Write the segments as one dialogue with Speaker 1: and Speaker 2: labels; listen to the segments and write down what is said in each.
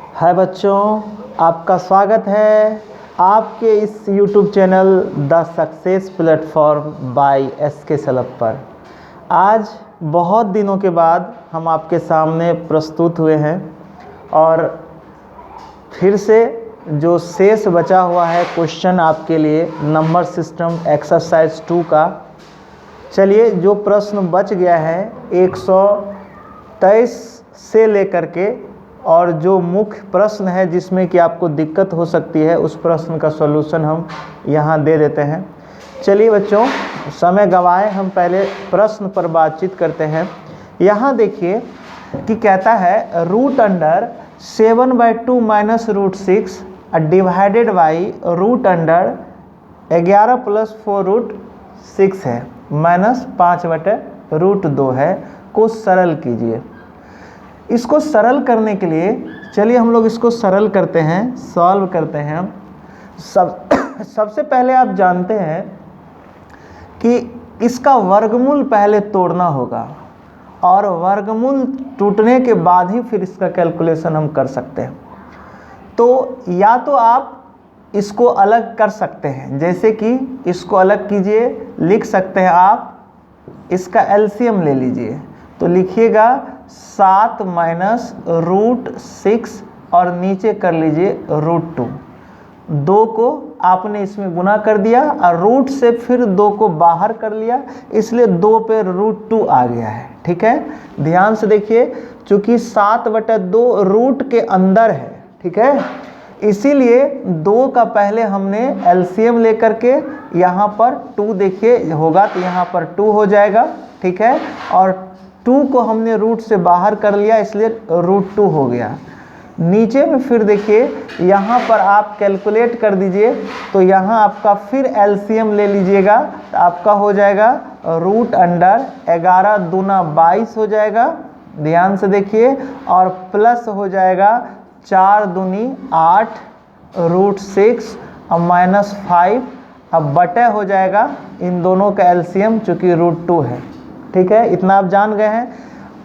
Speaker 1: हाय बच्चों, आपका स्वागत है आपके इस YouTube channel the success platform bye SK Salabh पर। आज बहुत दिनों के बाद हम आपके सामने प्रस्तुत हुए हैं और फिर से जो शेष बचा हुआ है क्वेश्चन आपके लिए नंबर सिस्टम एक्सरसाइज 2 का। चलिए, जो प्रश्न बच गया है 123 से लेकर के और जो मुख्य प्रश्न है जिसमें कि आपको दिक्कत हो सकती है उस प्रश्न का सॉल्यूशन हम यहाँ दे देते हैं। चलिए बच्चों, समय गंवाए हम पहले प्रश्न पर बातचीत करते हैं। यहाँ देखिए कि कहता है root under 7/2 minus root 6 divided by root under 11 plus 4 root 6 है माइनस 5/√2 है को सरल कीजिए। इसको सरल करने के लिए चलिए हम लोग इसको सरल करते हैं, सॉल्व करते हैं। सबसे पहले आप जानते हैं कि इसका वर्गमूल पहले तोड़ना होगा और वर्गमूल टूटने के बाद ही फिर इसका कैलकुलेशन हम कर सकते हैं। तो या तो आप इसको अलग कर सकते हैं, जैसे कि इसको अलग कीजिए, लिख सकते हैं आप इसका एलसीएम ले लीजिए। तो लिखिएगा 7 माइनस रूट 6 और नीचे कर लीजिए √2। 2 को आपने इसमें गुना कर दिया और रूट से फिर 2 को बाहर कर लिया, इसलिए 2 पे √2 आ गया है। ठीक है, ध्यान से देखिए, चूंकि 7/2 रूट के अंदर है, ठीक है, इसीलिए 2 का पहले हमने एलसीएम लेकर के यहाँ पर 2 देखिए होगा तो यहाँ पर 2 हो जाएगा। ठीक है, और 2 को हमने रूट से बाहर कर लिया, इसलिए √2 हो गया। नीचे में फिर देखिए यहाँ पर आप कैलकुलेट कर दीजिए, तो यहाँ आपका फिर एलसीएम ले लीजिएगा तो आपका हो जाएगा रूट अंडर 11 दूना 22 हो जाएगा। ध्यान से देखिए, और प्लस हो जाएगा 4 दूनी 8 रूट 6 और माइनस 5 अब बटे हो जाएगा इन दोनों का एलसीएम, चूँकि √2 है। ठीक है, इतना आप जान गए हैं।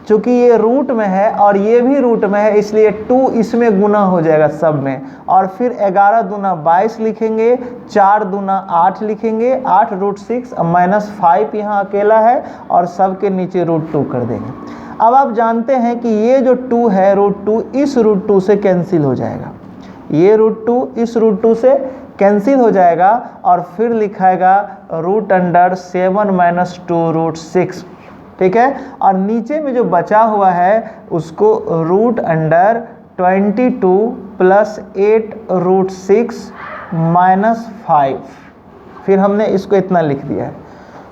Speaker 1: चूँकि ये रूट में है और ये भी रूट में है, इसलिए 2 इसमें गुना हो जाएगा सब में, और फिर 11 दूना 22 लिखेंगे, 4 दूना 8 लिखेंगे, 8 रूट 6 और माइनस 5 यहाँ अकेला है और सब के नीचे √2 कर देंगे। अब आप जानते हैं कि ये जो 2 है √2 इस √2 से कैंसिल हो जाएगा, ये √2 इस √2 से कैंसिल हो जाएगा और फिर लिखाएगा रूट अंडर 7 माइनस 2 रूट 6। ठीक है, और नीचे में जो बचा हुआ है उसको root under 22 plus 8 root 6 minus 5, फिर हमने इसको इतना लिख दिया है।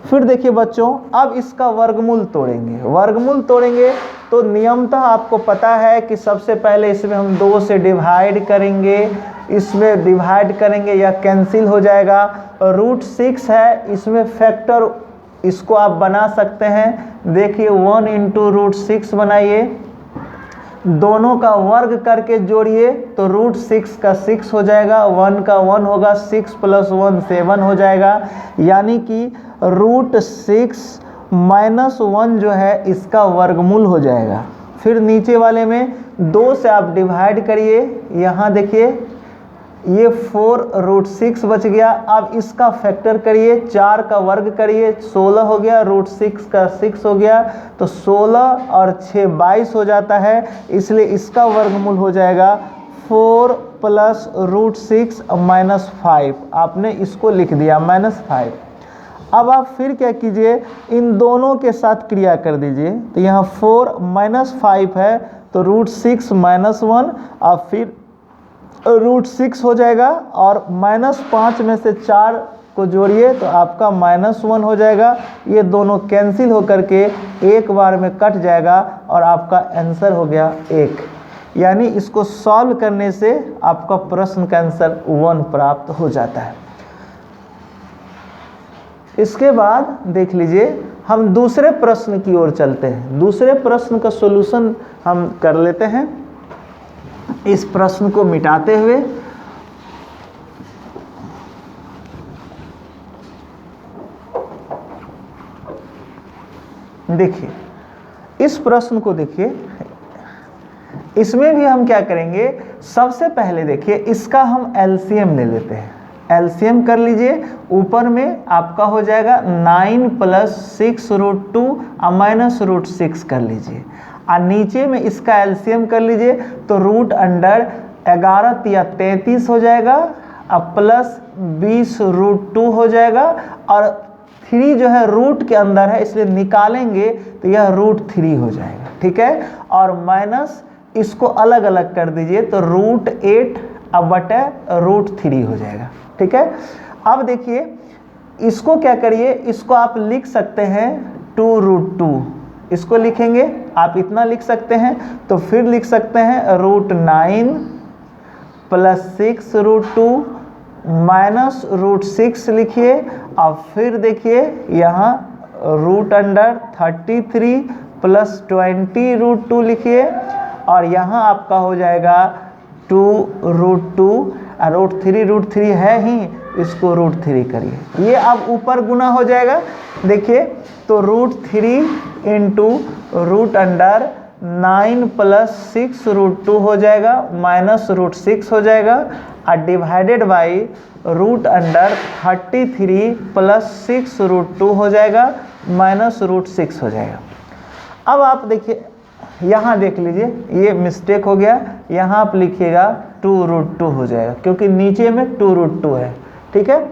Speaker 1: फिर देखिए बच्चों, अब इसका वर्गमूल तोड़ेंगे। वर्गमूल तोड़ेंगे तो नियमतः आपको पता है कि सबसे पहले इसमें हम 2 से डिवाइड करेंगे, इसमें डिवाइड करेंगे या कैंसिल हो जाएगा। रूट 6 है, इसमें फैक्टर इसको आप बना सकते हैं। देखिए 1 इंटू रूट 6 बनाइए, दोनों का वर्ग करके जोड़िए तो रूट 6 का 6 हो जाएगा, 1 का 1 होगा, 6 प्लस 1 7 हो जाएगा। यानी कि रूट 6 माइनस 1 जो है इसका वर्गमूल हो जाएगा। फिर नीचे वाले में 2 से आप डिवाइड करिए, यहाँ देखिए ये 4 रूट 6 बच गया। अब इसका फैक्टर करिए, 4 का वर्ग करिए, 16 हो गया, रूट 6 का 6 हो गया, तो 16 और 6 22 हो जाता है, इसलिए इसका वर्गमूल हो जाएगा 4 प्लस रूट 6 माइनस 5। आपने इसको लिख दिया माइनस 5। अब आप फिर क्या कीजिए, इन दोनों के साथ क्रिया कर दीजिए, तो यहाँ 4 माइनस 5 है तो रूट 6 माइनस 1, अब फिर रूट 6 हो जाएगा और माइनस 5 में से 4 को जोड़िए तो आपका -1 हो जाएगा। ये दोनों कैंसिल होकर के एक बार में कट जाएगा और आपका आंसर हो गया 1। यानी इसको सॉल्व करने से आपका प्रश्न का आंसर 1 प्राप्त हो जाता है। इसके बाद देख लीजिए, हम दूसरे प्रश्न की ओर चलते हैं। दूसरे प्रश्न का सॉल्यूशन हम कर लेते हैं इस प्रश्न को मिटाते हुए। देखिए इस प्रश्न को देखिए, इसमें भी हम क्या करेंगे, सबसे पहले देखिए इसका हम एलसीएम ले लेते हैं। एलसीएम कर लीजिए, ऊपर में आपका हो जाएगा 9 + 6√2 माइनस √6 कर लीजिए, और नीचे में इसका एलसीएम कर लीजिए तो √11 या 33 हो जाएगा, अब प्लस 20√2 हो जाएगा, और 3 जो है रूट के अंदर है इसलिए निकालेंगे तो यह √3 हो जाएगा, ठीक है। और माइनस इसको अलग अलग कर दीजिए तो √8 अब बटे √3 हो जाएगा, ठीक है। अब देखिए इसको क्या करिए, इसको आप लिख सकते हैं 2√2, इसको लिखेंगे आप इतना लिख सकते हैं, तो फिर लिख सकते हैं √9 + 6√2 माइनस √6 लिखिए, और फिर देखिए यहाँ √33 + 20√2 लिखिए, और यहाँ आपका हो जाएगा 2√2, √3 है ही, इसको √3 करिए, ये अब ऊपर गुना हो जाएगा। देखिए तो √3 × √9 + 6√2 हो जाएगा, माइनस √6 हो जाएगा, और डिवाइडेड बाई √33 + 6√2 हो जाएगा, माइनस √6 हो जाएगा। अब आप देखिए यहाँ देख लीजिए ये मिस्टेक हो गया, यहाँ आप लिखिएगा 2√2 हो जाएगा, क्योंकि नीचे में 2√2 है, ठीक है।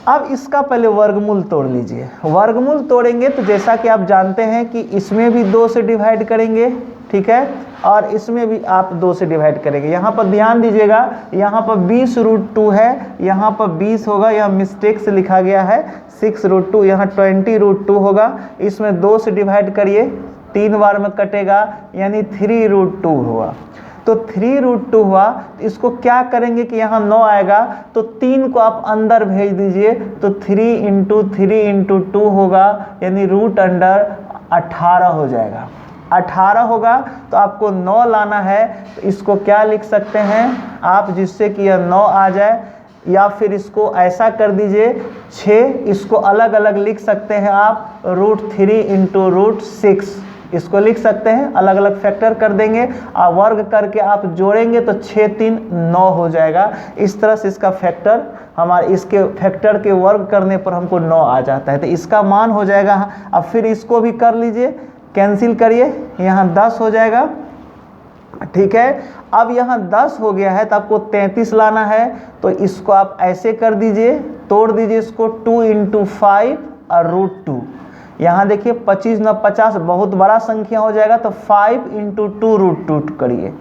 Speaker 1: अब इसका पहले वर्गमूल तोड़ लीजिए। वर्गमूल तोड़ेंगे तो जैसा कि आप जानते हैं कि इसमें भी 2 से डिवाइड करेंगे, ठीक है, और इसमें भी आप 2 से डिवाइड करेंगे। यहाँ पर ध्यान दीजिएगा, यहाँ पर 20√2 है, यहाँ पर 20 होगा, यह मिस्टेक से लिखा गया है 6√2, यहाँ 20√2 होगा, इसमें 2 से डिवाइड करिए, 3 बार में कटेगा, यानी 3√2 हुआ। तो 3√2 हुआ, इसको क्या करेंगे कि यहाँ 9 आएगा तो 3 को आप अंदर भेज दीजिए, तो 3 × 3 × 2 होगा, यानी √18 हो जाएगा। 18 होगा तो आपको 9 लाना है, तो इसको क्या लिख सकते हैं आप, जिससे कि यह 9 आ जाए, या फिर इसको ऐसा कर दीजिए 6, इसको अलग अलग लिख सकते हैं आप, √3 × √6 इसको लिख सकते हैं, अलग अलग फैक्टर कर देंगे, और वर्ग करके आप जोड़ेंगे तो 6 × 3 = 9 हो जाएगा। इस तरह से इसका फैक्टर, हमारे इसके फैक्टर के वर्ग करने पर हमको 9 आ जाता है, तो इसका मान हो जाएगा। अब फिर इसको भी कर लीजिए, कैंसिल करिए, यहाँ 10 हो जाएगा, ठीक है। अब यहाँ 10 हो गया है तो आपको 33 लाना है, तो इसको आप ऐसे कर दीजिए, तोड़ दीजिए इसको, 2 × 5 और √2, यहाँ देखिए 25 × 50 बहुत बड़ा संख्या हो जाएगा, तो 5 × 2√2 करिए।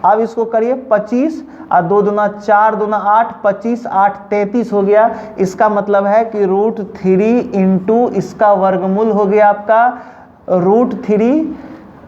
Speaker 1: अब इसको करिए 25 और 2 दूना 4, 2 दूना 8, 25 8 33 हो गया। इसका मतलब है कि √3 × इसका वर्गमूल हो गया आपका √3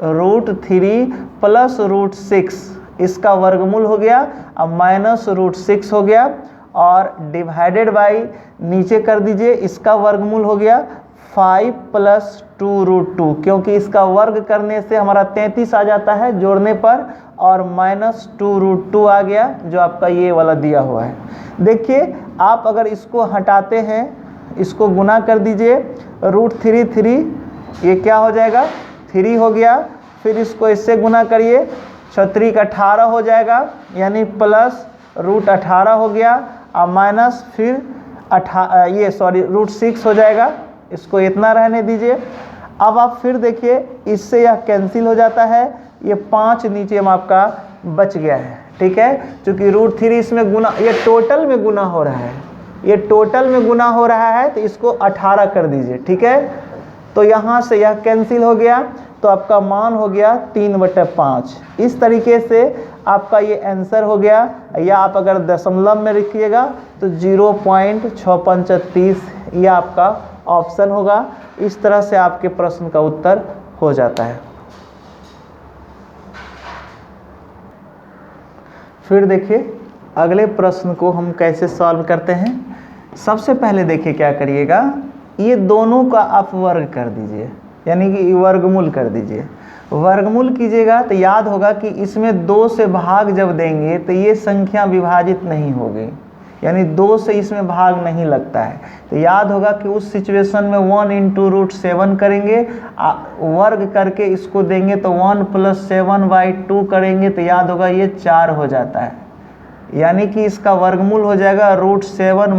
Speaker 1: + √6, इसका वर्गमूल हो गया, अब माइनस √6 हो गया, और डिवाइडेड बाई नीचे कर दीजिए, इसका वर्गमूल हो गया 5 + 2√2, क्योंकि इसका वर्ग करने से हमारा 33 आ जाता है जोड़ने पर, और माइनस 2√2 आ गया, जो आपका ये वाला दिया हुआ है। देखिए आप अगर इसको हटाते हैं, इसको गुना कर दीजिए, √3 ये क्या हो जाएगा, 3 हो गया, फिर इसको इससे गुना करिए, 36 का 18 हो जाएगा, यानी प्लस √18 हो गया, और माइनस फिर √6 हो जाएगा, इसको इतना रहने दीजिए। अब आप फिर देखिए इससे यह कैंसिल हो जाता है, ये 5 नीचे में आपका बच गया है, ठीक है, क्योंकि √3 इसमें गुना, ये टोटल में गुना हो रहा है, ये टोटल में गुना हो रहा है, तो इसको 18 कर दीजिए, ठीक है। तो यहाँ से यह कैंसिल हो गया, तो आपका मान हो गया 3/5। इस तरीके से आपका ये आंसर हो गया, या आप अगर दशमलव में लिखिएगा तो 0.635 यह आपका ऑप्शन होगा। इस तरह से आपके प्रश्न का उत्तर हो जाता है। फिर देखिए अगले प्रश्न को हम कैसे सॉल्व करते हैं। सबसे पहले देखिए क्या करिएगा, ये दोनों का आप वर्ग कर दीजिए, यानी कि वर्गमूल कर दीजिए। वर्गमूल कीजिएगा तो याद होगा कि इसमें 2 से भाग जब देंगे तो ये संख्या विभाजित नहीं होगी, यानी 2 से इसमें भाग नहीं लगता है। तो याद होगा कि उस सिचुएशन में 1 × √7 करेंगे, वर्ग करके इसको देंगे तो 1 + 7/2 करेंगे तो याद होगा ये 4 हो जाता है, यानी कि इसका वर्गमूल हो जाएगा √7 -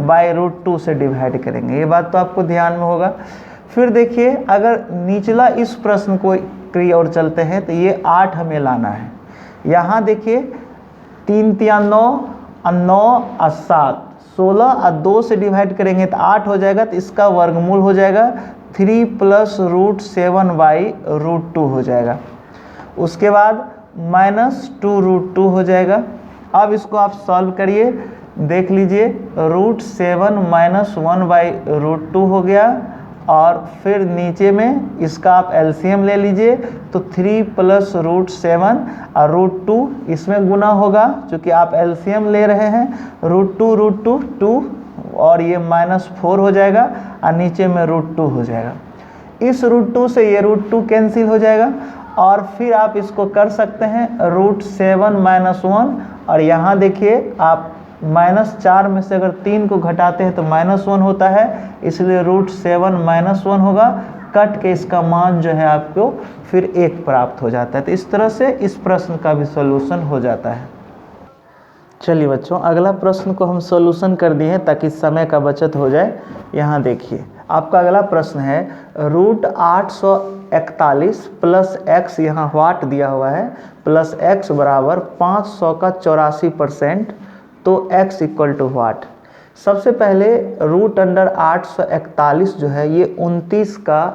Speaker 1: 1/√2 से डिवाइड करेंगे। ये बात तो आपको ध्यान में होगा। फिर देखिए अगर निचला इस प्रश्न को की ओर चलते हैं तो ये 8 हमें लाना है। यहाँ देखिए 3 × 3 = 9, 9 और 7, 16 और 2 से डिवाइड करेंगे तो 8 हो जाएगा। तो इसका वर्गमूल हो जाएगा 3 + √7/√2 हो जाएगा। उसके बाद -2√2 हो जाएगा। अब इसको आप सॉल्व करिए, देख लीजिए √7 - 1/√2 हो गया। और फिर नीचे में इसका आप एलसीएम ले लीजिए तो 3 + √7 और √2 इसमें गुना होगा, क्योंकि आप एलसीएम ले रहे हैं। √2 2 और ये -4 हो जाएगा और नीचे में √2 हो जाएगा। इस √2 से ये √2 कैंसिल हो जाएगा। और फिर आप इसको कर सकते हैं √7 - 1, और यहाँ देखिए आप -4 में से अगर 3 को घटाते हैं तो -1 होता है, इसलिए √7 - 1 होगा। कट के इसका मान जो है आपको फिर 1 प्राप्त हो जाता है। तो इस तरह से इस प्रश्न का भी सॉल्यूशन हो जाता है। चलिए बच्चों, अगला प्रश्न को हम सॉल्यूशन कर दिए हैं ताकि समय का बचत हो जाए। यहाँ देखिए आपका अगला प्रश्न है √841 + x, यहाँ वाट दिया हुआ है, + x = 500 का 84%, तो x = वाट। सबसे पहले √841 जो है ये 29 का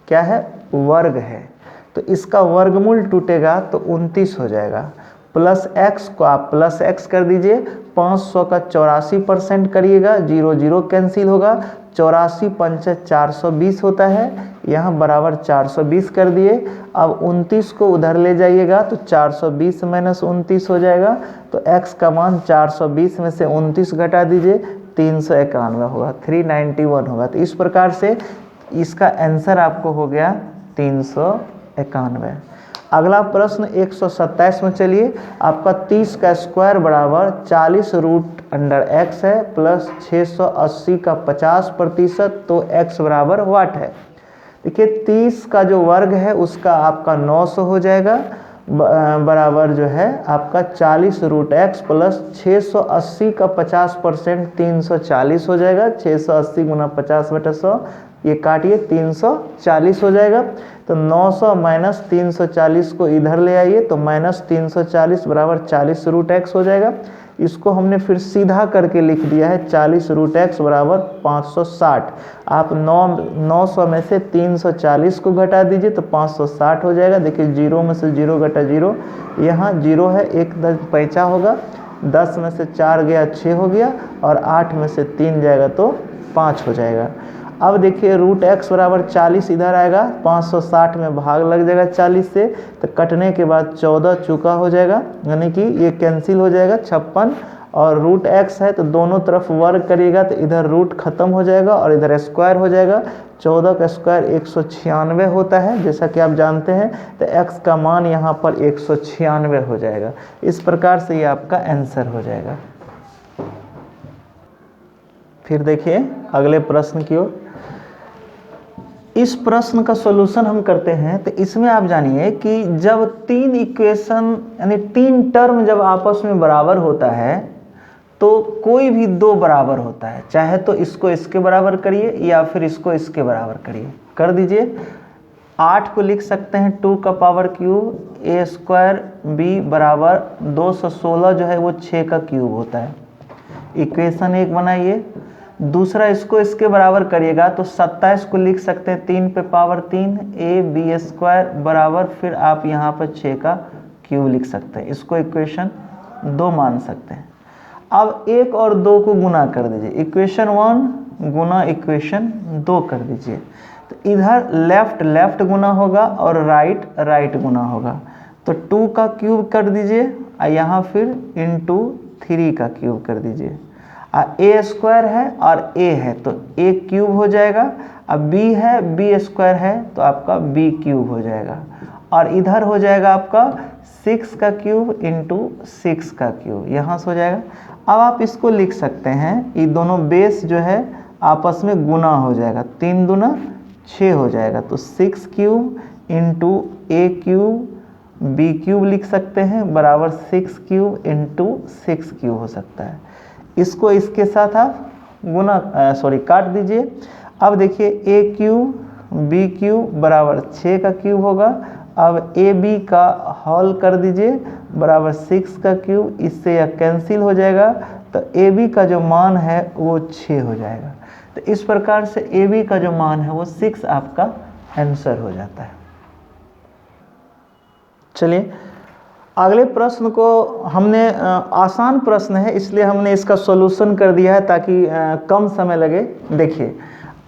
Speaker 1: क्या है, वर्ग है। तो इसका वर्गमूल टूटेगा तो 29 हो जाएगा। +x को आप +x कर दीजिए, 500 का 84% करिएगा, 0 0 कैंसिल होगा, 84 × 5 = 420 होता है, यहाँ बराबर 420 कर दिए। अब 29 को उधर ले जाइएगा तो 420 - 29 हो जाएगा। तो x का मान 420 में से 29 घटा दीजिए, 391 होगा, 391 होगा। तो इस प्रकार से इसका आंसर आपको हो गया 391। अगला प्रश्न 127 में चलिए, आपका 30 का स्क्वायर बराबर 40 √x है, प्लस 680 का 50%, तो x बराबर वाट है। देखिए 30 का जो वर्ग है उसका आपका 900 हो जाएगा, बराबर जो है आपका 40 √x प्लस 680 का 50%, 340 हो जाएगा। 680 × 50/100, ये काटिए 340 हो जाएगा। तो 900 - 340 को इधर ले आइए तो -340 बराबर 40 √x हो जाएगा। इसको हमने फिर सीधा करके लिख दिया है 40 √x बराबर 560। आप 900 में से 340 को घटा दीजिए तो 560 हो जाएगा। देखिए 0 में से 0 घटा 0, यहाँ 0 है, 1 पैंचा होगा, 10 में से 4 गया 6 हो गया, और 8 में से 3 जाएगा तो 5 हो जाएगा। अब देखिए √x बराबर 40 इधर आएगा, 560 में भाग लग जाएगा 40 से, तो कटने के बाद 14 चुका हो जाएगा, यानी कि ये कैंसिल हो जाएगा 56। और √x है तो दोनों तरफ वर्ग करिएगा तो इधर रूट खत्म हो जाएगा और इधर स्क्वायर हो जाएगा। 14 का स्क्वायर 196 होता है, जैसा कि आप जानते हैं। तो x का मान यहाँ पर 196 हो जाएगा। इस प्रकार से ये आपका आंसर हो जाएगा। फिर देखिए अगले प्रश्न की ओर। इस प्रश्न का सॉल्यूशन हम करते हैं तो इसमें आप जानिए कि जब 3 इक्वेशन यानी 3 टर्म जब आपस में बराबर होता है तो कोई भी 2 बराबर होता है, चाहे तो इसको इसके बराबर करिए या फिर इसको इसके बराबर करिए। कर दीजिए, 8 को लिख सकते हैं 2 का पावर क्यूब, a² b बराबर 216 जो है वो 6 का क्यूब होता है। इक्वेशन 1 बनाइए। दूसरा इसको इसके बराबर करिएगा तो 27 को लिख सकते हैं 3 पे पावर 3 ab² बराबर, फिर आप यहाँ पर 6 का क्यूब लिख सकते हैं। इसको इक्वेशन 2 मान सकते हैं। अब 1 और 2 को गुना कर दीजिए, इक्वेशन 1 गुना इक्वेशन 2 कर दीजिए। तो इधर लेफ्ट लेफ्ट गुना होगा और राइट राइट गुना होगा। तो 2 का क्यूब कर दीजिए और यहाँ फिर इंटू 3 का क्यूब कर दीजिए। a² है और a है तो a क्यूब हो जाएगा। अब b है, b² है तो आपका b क्यूब हो जाएगा। और इधर हो जाएगा आपका 6 का क्यूब इंटू 6 का क्यूब, यहाँ से हो जाएगा। अब आप इसको लिख सकते हैं, ये दोनों बेस जो है आपस में गुना हो जाएगा, 3 दूना 6 हो जाएगा, तो 6 क्यूब इंटू ए क्यूब बी क्यूब लिख सकते हैं बराबर 6 क्यूब इंटू 6 क्यूब हो सकता है। इसको इसके साथ आप काट दीजिए। अब देखिए ए क्यूब बी क्यूब बराबर 6 का क्यूब होगा। अब ए बी का हॉल कर दीजिए बराबर 6 का क्यूब, इससे यह कैंसिल हो जाएगा, तो ए बी का जो मान है वो 6 हो जाएगा। तो इस प्रकार से ए बी का जो मान है वो 6 आपका आंसर हो जाता है। चलिए अगले प्रश्न को हमने आसान प्रश्न है इसलिए हमने इसका सॉल्यूशन कर दिया है ताकि कम समय लगे। देखिए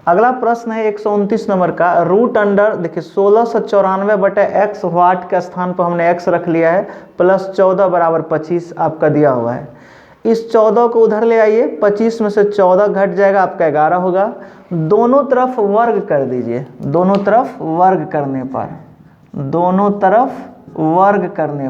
Speaker 1: अगला प्रश्न है 129 नंबर का, रूट अंडर देखिए 1694 बटे एक्स वाट के स्थान पर हमने एक्स रख लिया है, प्लस 14 बराबर 25 आपका दिया हुआ है। इस 14 को उधर ले आइए, 25 में से 14 घट जाएगा, आपका 11 होगा। दोनों तरफ वर्ग कर दीजिए, दोनों तरफ वर्ग करने पर, दोनों तरफ वर्ग करने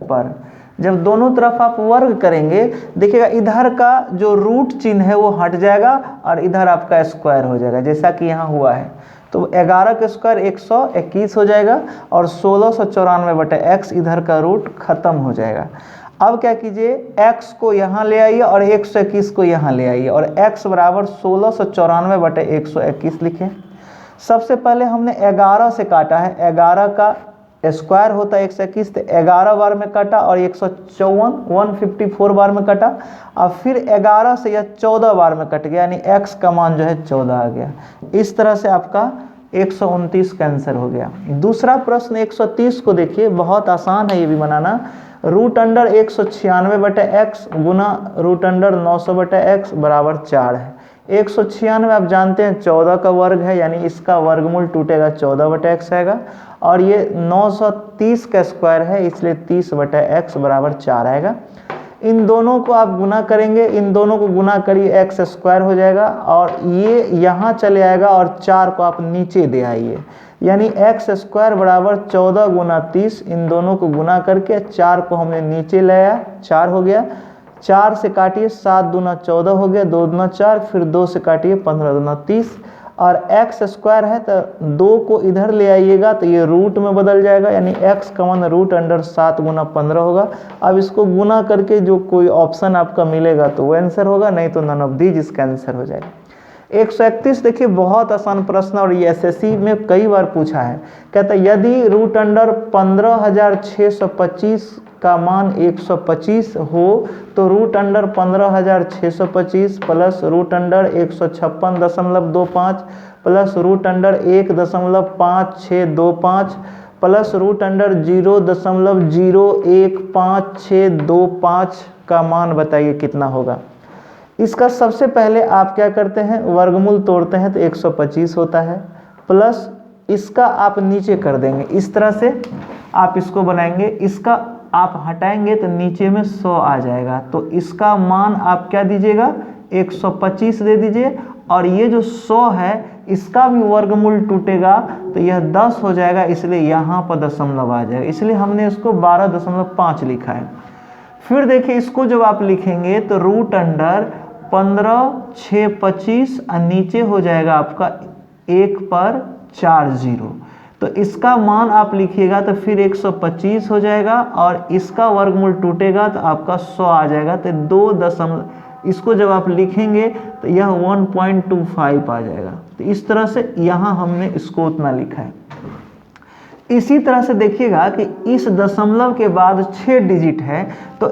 Speaker 1: पर जब दोनों तरफ आप वर्ग करेंगे, देखिएगा इधर का जो रूट चिन्ह है वो हट जाएगा और इधर आपका स्क्वायर हो जाएगा, जैसा कि यहाँ हुआ है। तो 11 का स्क्वायर 121 हो जाएगा और 1694 बटे एक्स इधर का रूट खत्म हो जाएगा। अब क्या कीजिए, x को यहाँ ले आइए और 121 को यहाँ ले आइए और x बराबर 1694 बटे 121 लिखें। सबसे पहले हमने 11 से काटा है, 11 का स्क्वायर होता है 121, तो 11 बार में कटा और 154 बार में कटा। अब फिर 11 से यह 14 बार में कट गया, यानी x का मान जो है 14 आ गया। इस तरह से आपका 129 का आंसर हो गया। दूसरा प्रश्न 130 को देखिए, बहुत आसान है ये भी बनाना। रूट अंडर 196 बटे एक्स गुना रूट अंडर 900 बटे एक्स बराबर 4 है। 196 आप जानते हैं 14 का वर्ग है, यानी इसका वर्गमूल टूटेगा 14 बटे एक्स आएगा, और ये 930 का स्क्वायर है इसलिए 30 बटे एक्स बराबर 4 आएगा। इन दोनों को आप गुना करेंगे, इन दोनों को गुना करिए, एक्स स्क्वायर हो जाएगा और ये यहाँ चले आएगा और 4 को आप नीचे दे आइए, यानी एक्स स्क्वायर बराबर 14 गुना 30। इन दोनों को गुना करके 4 को हमने नीचे लाया, 4 हो गया। 4 से काटिए, 7 दूना 14 हो गया, 2 दूना 4, फिर 2 से काटिए 15 दूना 30, और एक्स स्क्वायर है तो 2 को इधर ले आइएगा तो ये रूट में बदल जाएगा, यानी एक्स का मान रूट अंडर 7 गुना 15 होगा। अब इसको गुना करके जो कोई ऑप्शन आपका मिलेगा तो वो आंसर होगा, नहीं तो नन ऑफ दीज इसका आंसर हो जाएगा। 131 देखिए बहुत आसान प्रश्न और ये एसएससी में कई बार पूछा है। कहता है यदि रूट अंडर 15,625 का मान 125 हो तो root under 15,625 plus root under 156.25 plus root under 1.5625 plus root under 0.0152625 का मान बताइए कितना होगा। इसका सबसे पहले आप क्या करते हैं, वर्गमूल तोड़ते हैं तो 125 होता है, प्लस इसका आप नीचे कर देंगे, इस तरह से आप इसको बनाएंगे। इसका आप हटाएंगे तो नीचे में 100 आ जाएगा, तो इसका मान आप क्या दीजिएगा, 125 दे दीजिए, और ये जो 100 है इसका भी वर्गमूल टूटेगा तो यह 10 हो जाएगा, इसलिए यहाँ पर दशमलव आ जाएगा, इसलिए हमने इसको 12.5 लिखा है। फिर देखिए इसको जब आप लिखेंगे तो रूट अंडर 15,625 और नीचे हो जाएगा आपका 1 पर 4 0, तो इसका मान आप लिखिएगा तो फिर 125 हो जाएगा और इसका वर्गमूल टूटेगा तो आपका 100 आ जाएगा, तो 2 इसको जब आप लिखेंगे तो यह 1.25 आ जाएगा। तो इस तरह से यहाँ हमने इसको उतना लिखा है। इसी तरह से देखिएगा कि इस दशमलव के बाद 6 डिजिट है तो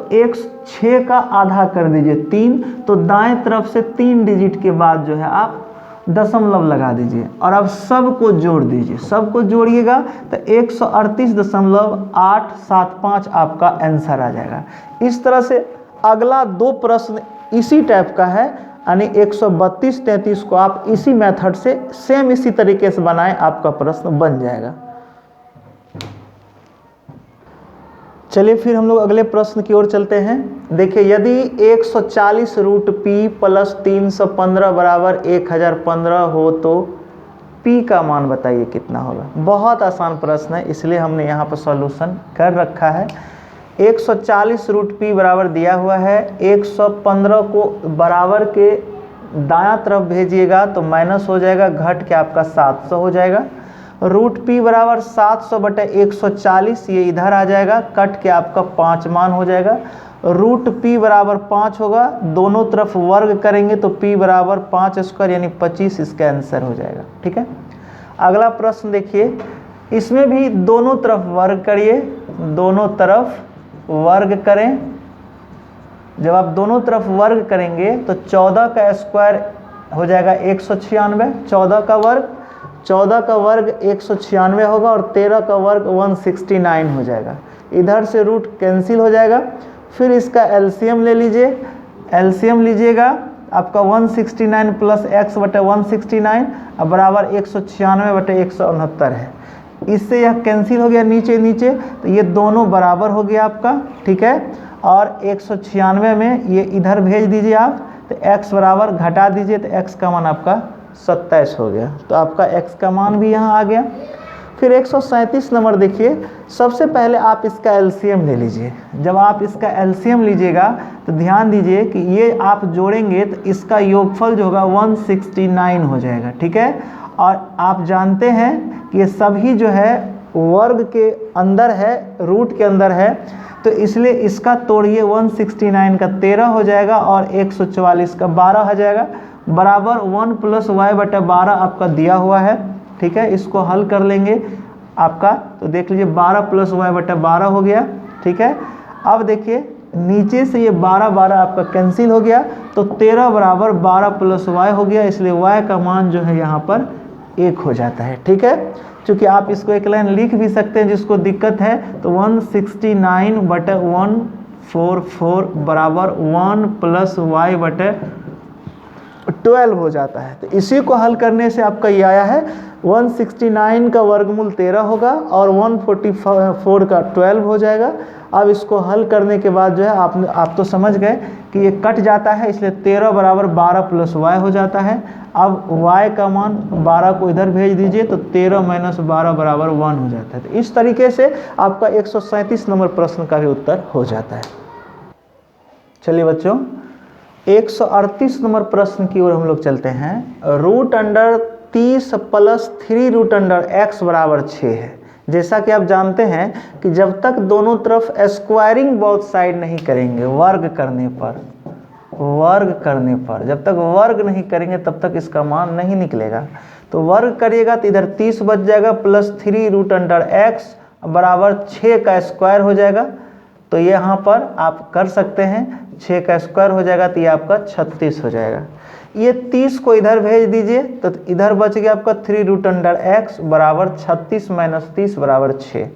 Speaker 1: 6 का आधा कर दीजिए 3, तो दाएं तरफ से 3 डिजिट के बाद जो है आप दशमलव लगा दीजिए और अब सबको जोड़ दीजिए, सबको जोड़िएगा तो 138.875 आपका आंसर आ जाएगा। इस तरह से अगला 2 प्रश्न इसी टाइप का है, यानी 132-33 को आप इसी मेथड से सेम इसी तरीके से बनाएं, आपका प्रश्न बन जाएगा। चलिए फिर हम लोग अगले प्रश्न की ओर चलते हैं। देखिए यदि 140 रूट पी प्लस 315 बराबर 1015 हो तो P का मान बताइए कितना होगा। बहुत आसान प्रश्न है, इसलिए हमने यहाँ पर सॉल्यूशन कर रखा है। 140 रूट P बराबर दिया हुआ है। 115 को बराबर के दायां तरफ भेजिएगा तो माइनस हो जाएगा, घट के आपका 700 हो जाएगा। रूट P बराबर 700/140, ये इधर आ जाएगा, कट के आपका 5 मान हो जाएगा। रूट P बराबर 5 होगा, दोनों तरफ वर्ग करेंगे तो P बराबर 5 स्क्वायर यानी 25, इसका आंसर हो जाएगा। ठीक है, अगला प्रश्न देखिए, इसमें भी दोनों तरफ वर्ग करिए, दोनों तरफ वर्ग करें। जब आप दोनों तरफ वर्ग करेंगे तो 14 का स्क्वायर हो जाएगा 196, 14 का वर्ग 196 होगा और 13 का वर्ग 169 हो जाएगा। इधर से रूट कैंसिल हो जाएगा। फिर इसका एलसीएम ले लीजिए, एलसीएम लीजिएगा आपका 169 प्लस x बटे 169 बराबर 196/169 है। इससे यह कैंसिल हो गया नीचे नीचे, तो ये दोनों बराबर हो गया आपका। ठीक है, और 196 में ये इधर भेज दीजिए आप, तो x बराबर घटा दीजिए तो x का मान आपका 27 हो गया, तो आपका x का मान भी यहाँ आ गया। फिर 137 नंबर देखिए, सबसे पहले आप इसका एलसीएम ले लीजिए। जब आप इसका एलसीएम लीजिएगा तो ध्यान दीजिए कि ये आप जोड़ेंगे तो इसका योगफल जो होगा 169 हो जाएगा। ठीक है, और आप जानते हैं कि ये सभी जो है वर्ग के अंदर है, रूट के अंदर है, तो इसलिए इसका तोड़िए 169 का 13 हो जाएगा और 144 का 12 हो जाएगा, बराबर 1 + y/12 आपका दिया हुआ है। ठीक है, इसको हल कर लेंगे आपका, तो देख लीजिए 12 + y/12 हो गया। ठीक है, अब देखिए नीचे से ये 12 आपका कैंसिल हो गया, तो 13 बराबर 12 + y हो गया, इसलिए y का मान जो है यहाँ पर 1 हो जाता है। ठीक है, क्योंकि आप इसको एक लाइन लिख भी सकते हैं जिसको दिक्कत है, तो 169/144 बराबर 1 + y/12 हो जाता है। तो इसी को हल करने से आपका ये आया है 169 का वर्गमूल 13 होगा और 144 का 12 हो जाएगा। अब इसको हल करने के बाद जो है आप तो समझ गए कि ये कट जाता है, इसलिए 13 बराबर 12 + y हो जाता है। अब y का मान 12 को इधर भेज दीजिए तो 13 - 12 बराबर 1 हो जाता है। तो इस तरीके से आपका 137 नंबर प्रश्न का भी उत्तर हो जाता है। चलिए बच्चों, 138 नंबर प्रश्न की ओर हम लोग चलते हैं। √30 + 3√x बराबर 6 है। जैसा कि आप जानते हैं कि जब तक दोनों तरफ स्क्वायरिंग बोथ साइड नहीं करेंगे, वर्ग करने पर जब तक वर्ग नहीं करेंगे तब तक इसका मान नहीं निकलेगा। तो वर्ग करिएगा तो इधर 30 बच जाएगा प्लस 3√x बराबर 6 का स्क्वायर हो जाएगा। तो ये यहाँ पर आप कर सकते हैं, 6 का स्क्वायर हो जाएगा तो ये आपका 36 हो जाएगा। ये 30 को इधर भेज दीजिए तो इधर बच गया आपका 3√x बराबर 36 - 30 बराबर 6।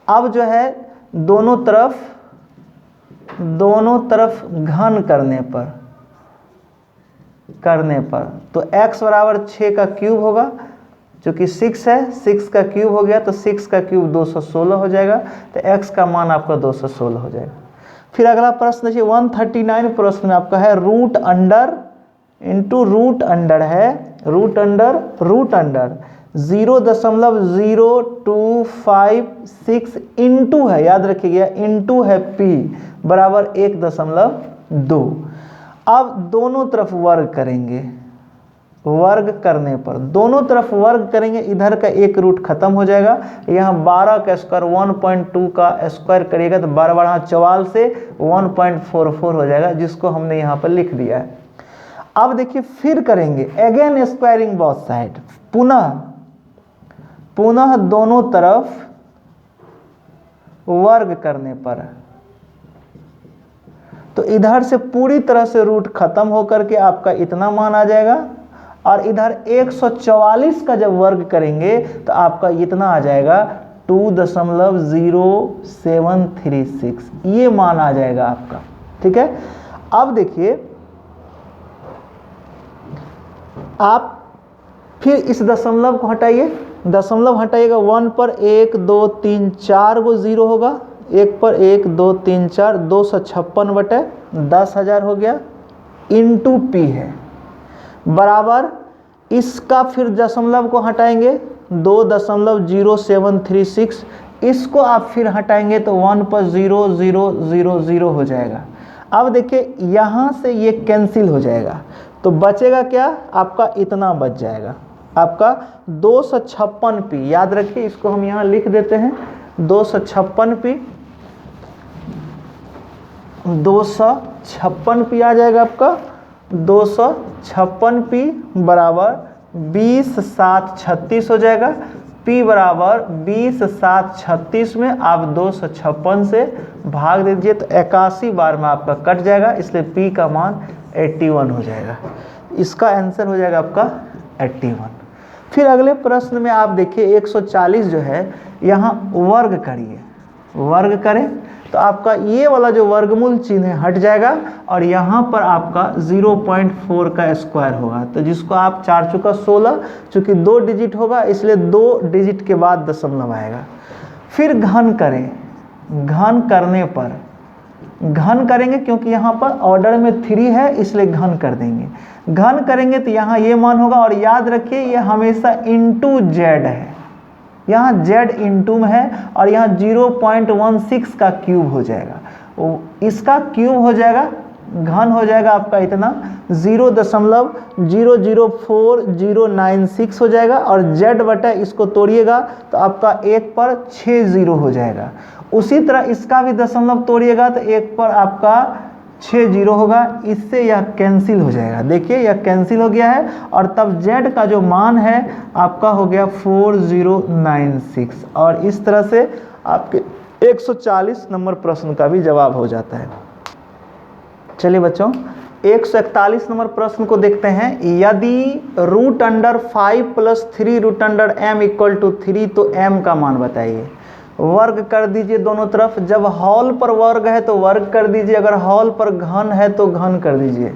Speaker 1: अब जो है दोनों तरफ घन करने पर तो x बराबर 6 का क्यूब होगा, चूँकि 6 है, 6 का क्यूब हो गया तो 6 का क्यूब 216 हो जाएगा, तो x का मान आपका 216 हो जाएगा। फिर अगला प्रश्न देखिए 139 प्रश्न में आपका है root under into root under है, रूट अंडर 0.0256 इंटू है, याद रखिएगा इंटू है p बराबर 1.2। अब दोनों तरफ वर्ग करेंगे, वर्ग करने पर दोनों तरफ वर्ग करेंगे, इधर का एक रूट खत्म हो जाएगा। यहाँ 12 का स्क्वायर 1.2 का स्क्वायर करिएगा तो 12 × 44 से 1.44 हो जाएगा, जिसको हमने यहाँ पर लिख दिया है। अब देखिए फिर करेंगे अगेन स्क्वायरिंग बोथ साइड, पुनः दोनों तरफ वर्ग करने पर, तो इधर से पूरी तरह से रूट खत्म होकर के आपका इतना मान आ जाएगा, और इधर 144 का जब वर्ग करेंगे तो आपका इतना आ जाएगा 2.0736, ये मान आ जाएगा आपका। ठीक है, अब देखिए आप फिर इस दशमलव को हटाइए, दशमलव हटाइएगा 1 पर 1 2 3 4 गो 0 होगा, 1 पर 1 2 3 4 256/10,000 हो गया, इंटू p है बराबर इसका फिर दशमलव को हटाएंगे 2.0736, इसको आप फिर हटाएंगे तो 1 पर 0 0 0 0 हो जाएगा। अब देखिए यहाँ से ये कैंसिल हो जाएगा तो बचेगा क्या, आपका इतना बच जाएगा, आपका 256p। याद रखिए इसको हम यहाँ लिख देते हैं 256p, 256p आ जाएगा आपका। 256p बराबर 20/7 36 हो जाएगा। p बराबर 20/7 36 में आप 256 से भाग दीजिए तो 81 बार में आपका कट जाएगा, इसलिए p का मान 81 हो जाएगा। इसका आंसर हो जाएगा आपका 81। फिर अगले प्रश्न में आप देखिए 140 जो है यहाँ वर्ग करिए, वर्ग करें तो आपका ये वाला जो वर्गमूल चिन्ह है हट जाएगा और यहाँ पर आपका 0.4 का स्क्वायर होगा। तो जिसको आप 4 चौका 16, चूँकि 2 डिजिट होगा इसलिए 2 डिजिट के बाद दशमलव आएगा। फिर घन करें, घन करने पर घन करेंगे क्योंकि यहाँ पर ऑर्डर में 3 है इसलिए घन कर देंगे। घन करेंगे तो यहाँ ये मान होगा और याद रखिए ये हमेशा इंटू जेड है, यहाँ z इंटू में है और यहाँ 0.16 का क्यूब हो जाएगा, इसका क्यूब हो जाएगा, घन हो जाएगा आपका इतना 0.004096 हो जाएगा और z बटा इसको तोड़िएगा तो आपका 1 पर 6 0 हो जाएगा। उसी तरह इसका भी दशमलव तोड़िएगा तो 1 पर आपका 6 0 होगा, इससे यह कैंसिल हो जाएगा। देखिए यह कैंसिल हो गया है और तब z का जो मान है आपका हो गया 4096 और इस तरह से आपके 140 नंबर प्रश्न का भी जवाब हो जाता है। चलिए बच्चों 141 नंबर प्रश्न को देखते हैं। यदि √5 + 3 √m = 3 तो m का मान बताइए। वर्ग कर दीजिए दोनों तरफ, जब हॉल पर वर्ग है तो वर्ग कर दीजिए, अगर हॉल पर घन है तो घन कर दीजिए।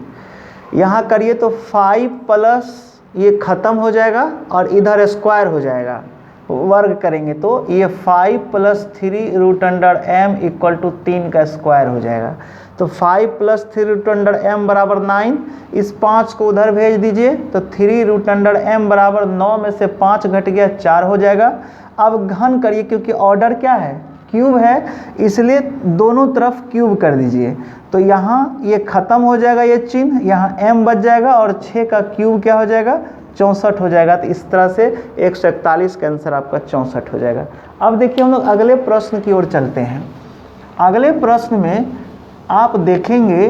Speaker 1: यहाँ करिए तो 5 प्लस ये ख़त्म हो जाएगा और इधर स्क्वायर हो जाएगा, वर्ग करेंगे तो ये 5 + 3 √m = 3 का स्क्वायर हो जाएगा। तो 5 + 3 √m बराबर 9, इस 5 को उधर भेज दीजिए तो 3 √m बराबर 9 में से 5 घट गया 4 हो जाएगा। अब घन करिए क्योंकि ऑर्डर क्या है, क्यूब है, इसलिए दोनों तरफ क्यूब कर दीजिए तो यहाँ ये ख़त्म हो जाएगा ये चिन्ह, यहाँ m बच जाएगा और 6 का क्यूब क्या हो जाएगा 64 हो जाएगा। तो इस तरह से 141 का आंसर आपका 64 हो जाएगा। अब देखिए हम लोग अगले प्रश्न की ओर चलते हैं। अगले प्रश्न में आप देखेंगे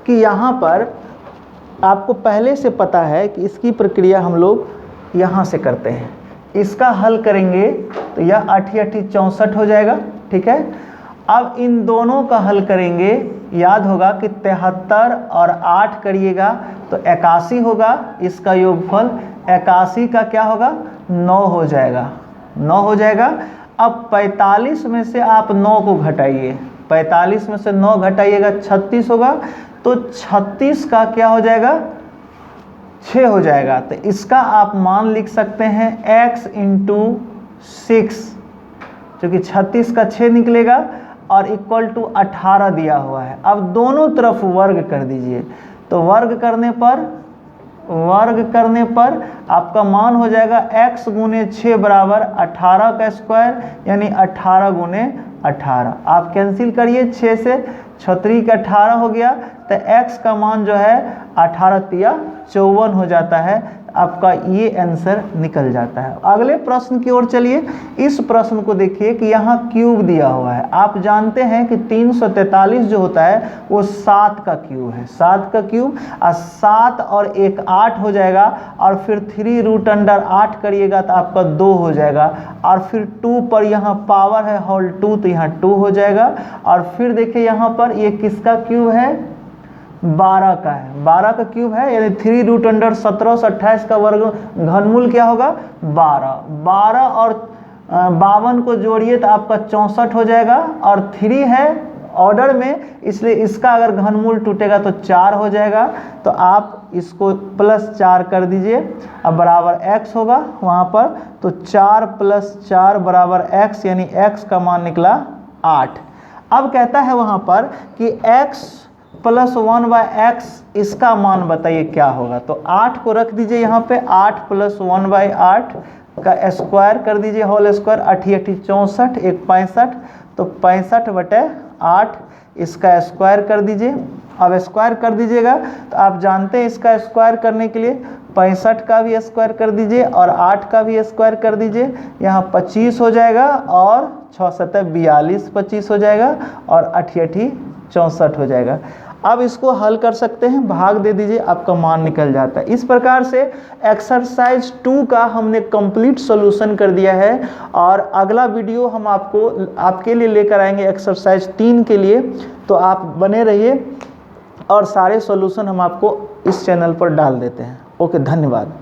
Speaker 1: कि यहाँ पर आपको पहले से पता है कि इसकी प्रक्रिया हम लोग यहाँ से करते हैं। इसका हल करेंगे तो यह 8 8 64 हो जाएगा, ठीक है। अब इन दोनों का हल करेंगे, याद होगा कि 73 और 8 करिएगा तो 81 होगा, इसका योगफल 81 का क्या होगा 9 हो जाएगा, 9 हो जाएगा। अब 45 में से आप 9 को घटाइए, 45 में से 9 घटाइएगा 36 होगा, तो 36 का क्या हो जाएगा 6 हो जाएगा। तो इसका आप मान लिख सकते हैं x × 6, क्योंकि 36 का 6 निकलेगा और = 18 दिया हुआ है। अब दोनों तरफ वर्ग कर दीजिए तो वर्ग करने पर आपका मान हो जाएगा x × 6 बराबर 18 का स्क्वायर, यानी 18 × 18। आप कैंसिल करिए 6 से, 6 का 18 हो गया तो x का मान जो है 18 × 54 हो जाता है। आपका ये आंसर निकल जाता है। अगले प्रश्न की ओर चलिए। इस प्रश्न को देखिए कि यहाँ क्यूब दिया हुआ है। आप जानते हैं कि 343 जो होता है वो 7 का क्यूब है, 7 का क्यूब, और 7 और 1 8 हो जाएगा और फिर 3 √8 करिएगा तो आपका 2 हो जाएगा और फिर 2 पर यहाँ पावर है होल 2 तो यहाँ 2 हो जाएगा। और फिर देखिए यहाँ पर ये किसका क्यूब है 12 का है, 12 का क्यूब है, यानी 3 √17 से 28 का वर्ग घनमूल क्या होगा 12, 12 और 52 को जोड़िए तो आपका 64 हो जाएगा और 3 है ऑर्डर में, इसलिए इसका अगर घनमूल टूटेगा तो 4 हो जाएगा। तो आप इसको +4 कर दीजिए, अब बराबर x होगा वहाँ पर, तो 4 + 4 बराबर x, यानी x का मान निकला 8। अब कहता है वहाँ पर कि x 8+1/x इसका मान बताइए क्या होगा। तो 8 को रख दीजिए यहाँ पे, 8+1/8 का स्क्वायर कर दीजिए, होल स्क्वायर, 8 × 8 = 64, 1 65, तो 65/8 इसका स्क्वायर कर दीजिए। अब स्क्वायर कर दीजिएगा तो आप जानते हैं इसका स्क्वायर करने के लिए 65 का भी स्क्वायर कर दीजिए और 8 का भी स्क्वायर कर दीजिए, यहाँ 25 हो जाएगा और 6 × 7 = 42, 25 हो जाएगा और 8 × 8 = 64 हो जाएगा। अब इसको हल कर सकते हैं, भाग दे दीजिए, आपका मान निकल जाता है। इस प्रकार से एक्सरसाइज 2 का हमने कंप्लीट सॉल्यूशन कर दिया है और अगला वीडियो हम आपके लिए लेकर आएंगे एक्सरसाइज 3 के लिए। तो आप बने रहिए और सारे सॉल्यूशन हम आपको इस चैनल पर डाल देते हैं। ओके, धन्यवाद।